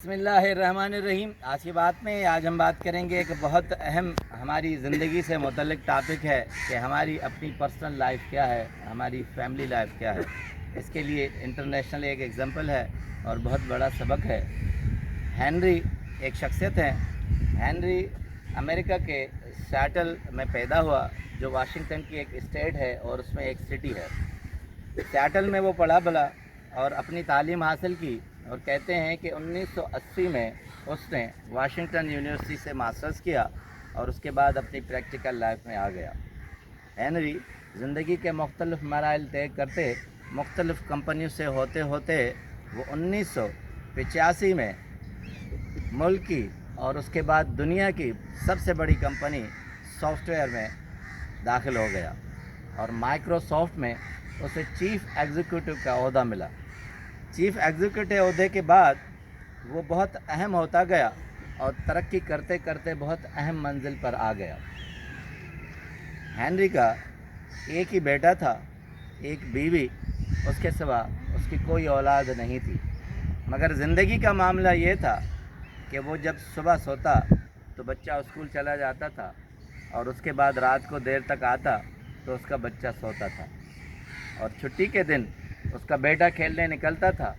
बिस्मिल्लाहिर्रहमानिर्रहीम। आज की बात में हम बात करेंगे एक बहुत अहम हमारी ज़िंदगी से मुतल्लिक़ टॉपिक है कि हमारी अपनी पर्सनल लाइफ क्या है, हमारी फैमिली लाइफ क्या है। इसके लिए इंटरनेशनल एक एग्जांपल है और बहुत बड़ा सबक है। हेनरी एक शख्सियत है। हेनरी अमेरिका के सिएटल में पैदा हुआ, जो वाशिंगटन की एक स्टेट है और उसमें एक सिटी है। सिएटल में वो पढ़ा बला और अपनी तालीम हासिल की और कहते हैं कि 1980 में उसने वाशिंगटन यूनिवर्सिटी से मास्टर्स किया और उसके बाद अपनी प्रैक्टिकल लाइफ में आ गया। हेनरी ज़िंदगी के मुख्तलिफ़ मराइल तय करते मुख्तलिफ़ कंपनियों से होते होते वो 1985 में मुल्क की और उसके बाद दुनिया की सबसे बड़ी कंपनी सॉफ्टवेयर में दाखिल हो गया और माइक्रोसॉफ्ट में उसे चीफ़ एग्जीक्यूटिव का ओहदा मिला। चीफ़ एग्जीक्यूटिव ओहदे के बाद वो बहुत अहम होता गया और तरक्की करते करते बहुत अहम मंजिल पर आ गया। हेनरी का एक ही बेटा था, एक बीवी, उसके सिवा उसकी कोई औलाद नहीं थी। मगर ज़िंदगी का मामला ये था कि वो जब सुबह सोता तो बच्चा स्कूल चला जाता था और उसके बाद रात को देर तक आता तो उसका बच्चा सोता था और छुट्टी के दिन उसका बेटा खेलने निकलता था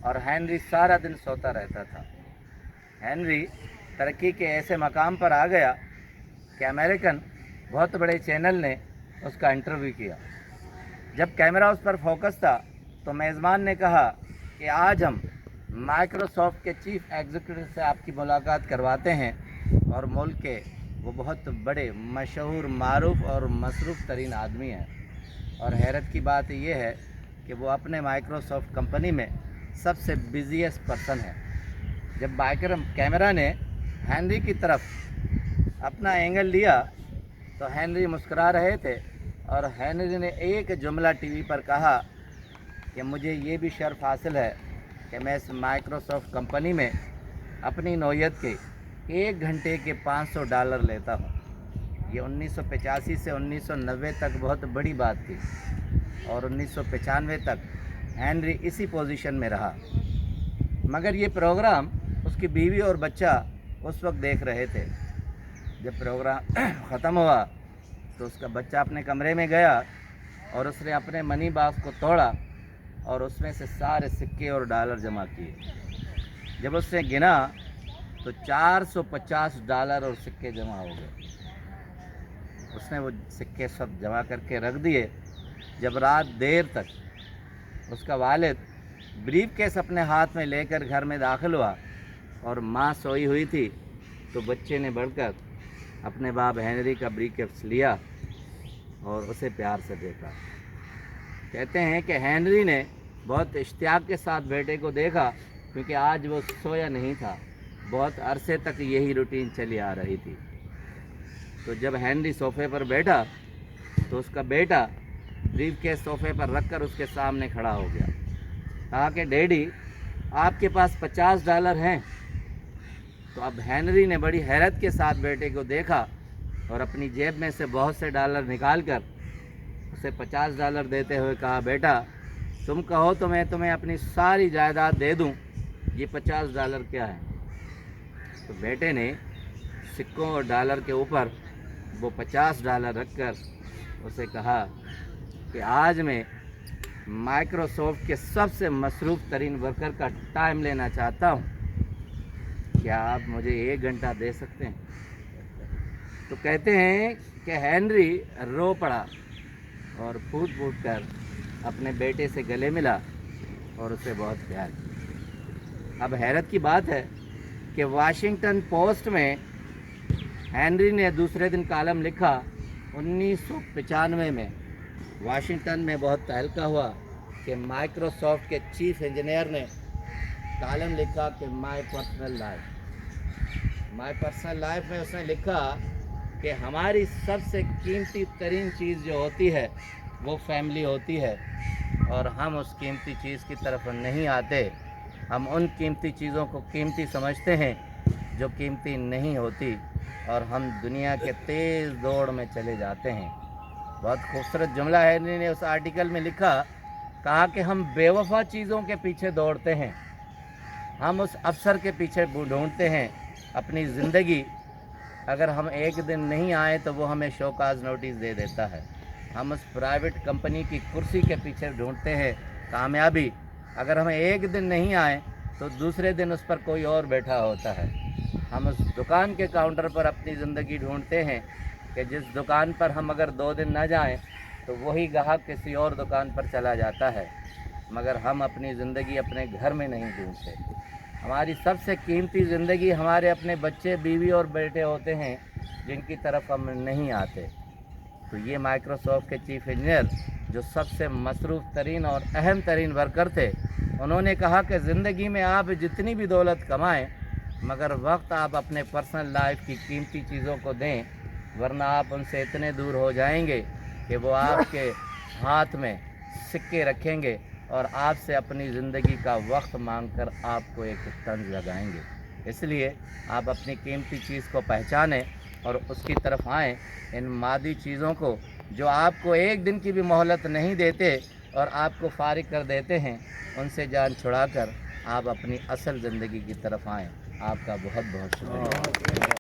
और हेनरी सारा दिन सोता रहता था। हेनरी तरक्की के ऐसे मकाम पर आ गया कि अमेरिकन बहुत बड़े चैनल ने उसका इंटरव्यू किया। जब कैमरा उस पर फोकस था तो मेज़बान ने कहा कि आज हम माइक्रोसॉफ्ट के चीफ़ एग्जीक्यूटिव से आपकी मुलाकात करवाते हैं और मुल्क के वो बहुत बड़े मशहूर, मारूफ और मसरूफ़ तरीन आदमी हैं। और हैरत की बात यह है कि वो अपने माइक्रोसॉफ्ट कंपनी में सबसे बिज़ीएस्ट पर्सन है। जब कैमरा ने हेनरी की तरफ अपना एंगल लिया तो हेनरी मुस्कुरा रहे थे और हेनरी ने एक जुमला टीवी पर कहा कि मुझे ये भी शर्फ हासिल है कि मैं इस माइक्रोसॉफ्ट कंपनी में अपनी नौयत के 1 घंटे के $500 लेता हूँ। ये 1985 से 1990 तक बहुत बड़ी बात थी और 1995 तक हेनरी इसी पोजीशन में रहा। मगर ये प्रोग्राम उसकी बीवी और बच्चा उस वक्त देख रहे थे। जब प्रोग्राम ख़त्म हुआ तो उसका बच्चा अपने कमरे में गया और उसने अपने मनी बॉक्स को तोड़ा और उसमें से सारे सिक्के और डॉलर जमा किए। जब उसने गिना तो $450 और सिक्के जमा हो गए। उसने वो सिक्के सब जमा करके रख दिए। जब रात देर तक उसका वालिद ब्रीफ केस अपने हाथ में लेकर घर में दाखिल हुआ और माँ सोई हुई थी तो बच्चे ने बढ़कर अपने बाप हेनरी का ब्रीफ केस लिया और उसे प्यार से देखा। कहते हैं कि हेनरी ने बहुत इश्तियाक के साथ बेटे को देखा क्योंकि आज वो सोया नहीं था। बहुत अरसे तक यही रूटीन चली आ रही थी। तो जब हेनरी सोफ़े पर बैठा तो उसका बेटा ब्रीफ केस सोफ़े पर रखकर उसके सामने खड़ा हो गया। कहा कि डैडी, आपके पास $50 हैं। तो अब हेनरी ने बड़ी हैरत के साथ बेटे को देखा और अपनी जेब में से बहुत से डॉलर निकाल कर उसे $50 देते हुए कहा, बेटा तुम कहो तो मैं तुम्हें अपनी सारी जायदाद दे दूं, ये $50 क्या है। तो बेटे ने सिक्कों और डॉलर के ऊपर वो $50 रखकर उसे कहा कि आज मैं माइक्रोसॉफ्ट के सबसे मसरूफ़ तरीन वर्कर का टाइम लेना चाहता हूँ, क्या आप मुझे 1 घंटा दे सकते हैं। तो कहते हैं कि हेनरी रो पड़ा और फूट फूट कर अपने बेटे से गले मिला और उसे बहुत प्यार किया। अब हैरत की बात है कि वाशिंगटन पोस्ट में हेनरी ने दूसरे दिन कॉलम लिखा। 1995 में वाशिंगटन में बहुत तहलका हुआ कि माइक्रोसॉफ्ट के चीफ इंजीनियर ने कॉलम लिखा कि माय पर्सनल लाइफ में उसने लिखा कि हमारी सबसे कीमती तरीन चीज़ जो होती है वो फैमिली होती है और हम उस कीमती चीज़ की तरफ नहीं आते। हम उन कीमती चीज़ों को कीमती समझते हैं जो कीमती नहीं होती और हम दुनिया के तेज़ दौड़ में चले जाते हैं। बहुत खूबसूरत जुमला हेनरी ने उस आर्टिकल में लिखा। कहा कि हम बेवफा चीज़ों के पीछे दौड़ते हैं हम उस अफसर के पीछे ढूंढते हैं अपनी ज़िंदगी। अगर हम एक दिन नहीं आए तो वो हमें शोकाज नोटिस दे देता है। हम उस प्राइवेट कंपनी की कुर्सी के पीछे ढूंढते हैं कामयाबी। अगर हम एक दिन नहीं आए तो दूसरे दिन उस पर कोई और बैठा होता है। हम उस दुकान के काउंटर पर अपनी ज़िंदगी ढूंढते हैं कि जिस दुकान पर हम अगर 2 दिन न जाएं तो वही ग्राहक किसी और दुकान पर चला जाता है। मगर हम अपनी ज़िंदगी अपने घर में नहीं ढूंढते। हमारी सबसे कीमती ज़िंदगी हमारे अपने बच्चे, बीवी और बेटे होते हैं, जिनकी तरफ हम नहीं आते। तो ये माइक्रोसॉफ्ट के चीफ इंजीनियर, जो सबसे मसरूफ़ तरीन और अहम तरीन वर्कर थे, उन्होंने कहा कि ज़िंदगी में आप जितनी भी दौलत कमाएं, मगर वक्त आप अपने पर्सनल लाइफ की कीमती चीज़ों को दें, वरना आप उनसे इतने दूर हो जाएंगे कि वो आपके हाथ में सिक्के रखेंगे और आपसे अपनी ज़िंदगी का वक्त मांगकर आपको एक तंज लगाएंगे। इसलिए आप अपनी कीमती चीज़ को पहचानें और उसकी तरफ आएँ। इन मादी चीज़ों को जो आपको एक दिन की भी मोहलत नहीं देते और आपको फारिग कर देते हैं, उनसे जान छुड़ाकर आप अपनी असल ज़िंदगी की तरफ आएँ। आपका बहुत बहुत शुक्रिया।